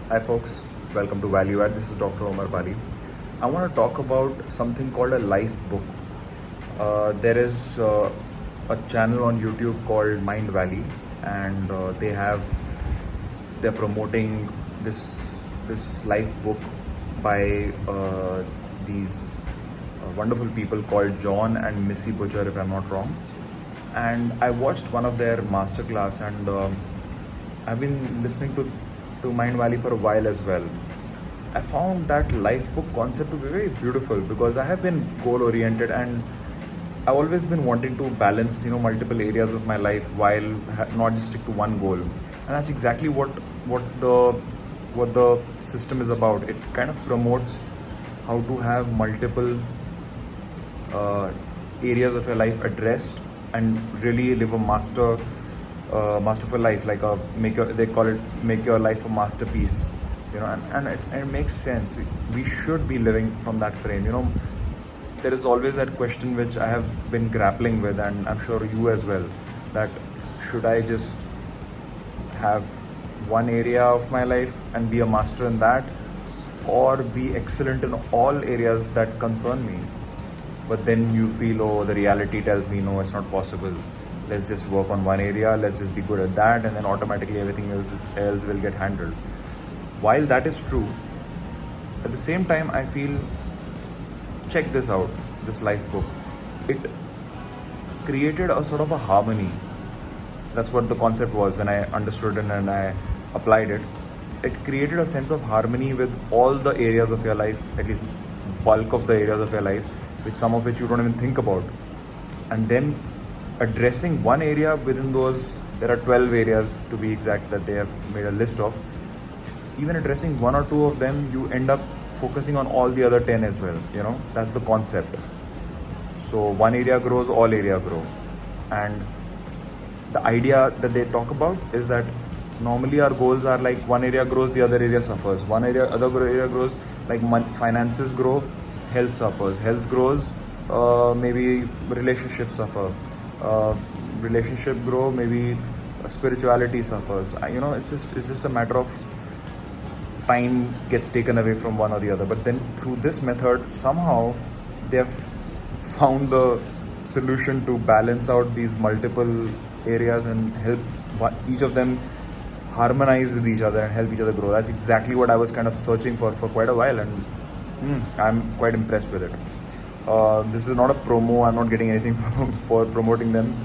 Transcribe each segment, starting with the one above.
Hi folks, welcome to Value Add. This is Dr. Omar Bali. I want to talk about something called a life book. There is a channel on YouTube called Mind Valley, and they're promoting this life book by these wonderful people called John and Missy Butcher, if I'm not wrong. And I watched one of their masterclass, and I've been listening to Mind Valley for a while as well. I found that life book concept to be very beautiful because I have been goal oriented, and I've always been wanting to balance, multiple areas of my life while not just stick to one goal. And that's exactly what the system is about. It kind of promotes how to have multiple uh, areas of your life addressed and really live a masterful life, like a they call it make your life a masterpiece, and it makes sense. We should be living from that frame. There is always that question which I have been grappling with, and I'm sure you as well, that should I just have one area of my life and be a master in that, or be excellent in all areas that concern me? But then you feel, oh, the reality tells me no, it's not possible. Let's just work on one area, let's just be good at that, and then automatically everything else will get handled. While that is true, at the same time I feel, check this out, this life book, it created a sort of a harmony. That's what the concept was when I understood it and I applied it. It created a sense of harmony with all the areas of your life, at least bulk of the areas of your life, which some of which you don't even think about. And then addressing one area within those, there are 12 areas to be exact that they have made a list of. Even addressing one or two of them, you end up focusing on all the other 10 as well. That's the concept. So one area grows, all area grow. And the idea that they talk about is that normally our goals are like one area grows, the other area suffers. Other area grows, like finances grow, health suffers. Health grows, maybe relationships suffer. Relationship grow, maybe spirituality suffers. It's just a matter of time gets taken away from one or the other. But then through this method, somehow they've found the solution to balance out these multiple areas and help each of them harmonize with each other and help each other grow. That's exactly what I was kind of searching for quite a while, and I'm quite impressed with it. This is not a promo. I'm not getting anything for promoting them,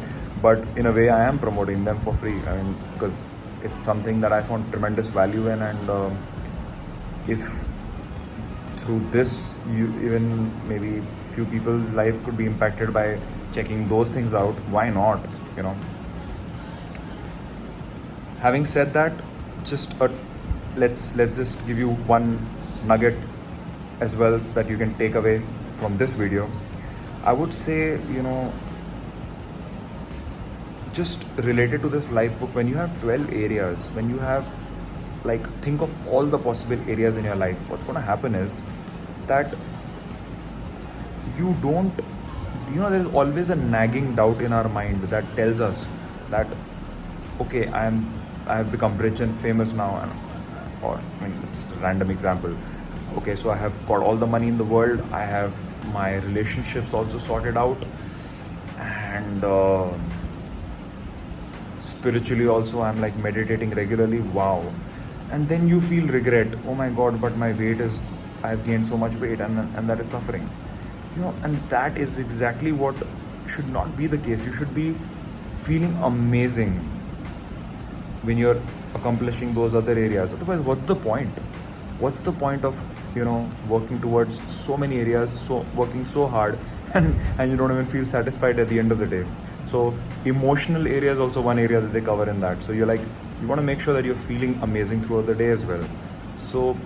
but in a way I am promoting them for free. I mean, because it's something that I found tremendous value in, and if through this you even maybe few people's life could be impacted by checking those things out, why not? Having said that, just let's just give you one nugget as well that you can take away from this video. I would say, just related to this life book, when you have 12 areas, when you have, like, think of all the possible areas in your life, what's going to happen is that you don't, there's always a nagging doubt in our mind that tells us that, okay, I have become rich and famous now, it's just a random example. Okay, so I have got all the money in the world, I have my relationships also sorted out, and spiritually also I'm like meditating regularly. Wow. And then you feel regret. Oh my god, but my weight is, I've gained so much weight, and that is suffering. And that is exactly what should not be the case. You should be feeling amazing when you're accomplishing those other areas. Otherwise, what's the point? What's the point of working towards so many areas, so working so hard, and you don't even feel satisfied at the end of the day? So emotional area is also one area that they cover in that. So you want to make sure that you're feeling amazing throughout the day as well. So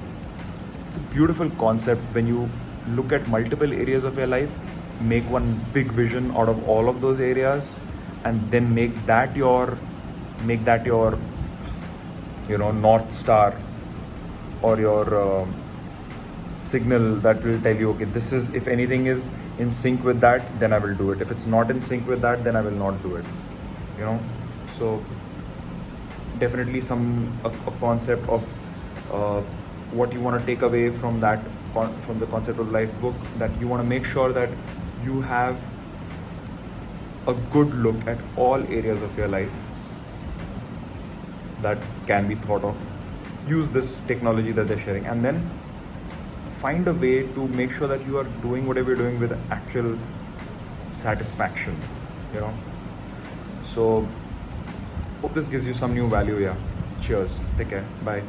it's a beautiful concept when you look at multiple areas of your life, make one big vision out of all of those areas, and then make that your north star, or your signal that will tell you, okay, this is, if anything is in sync with that, then I will do it. If it's not in sync with that, then I will not do it. So definitely a concept of what you want to take away from that from the concept of life book, that you want to make sure that you have a good look at all areas of your life that can be thought of. Use this technology that they're sharing, and then find a way to make sure that you are doing whatever you're doing with actual satisfaction, you know. So hope this gives you some new value. Yeah, cheers, take care, bye.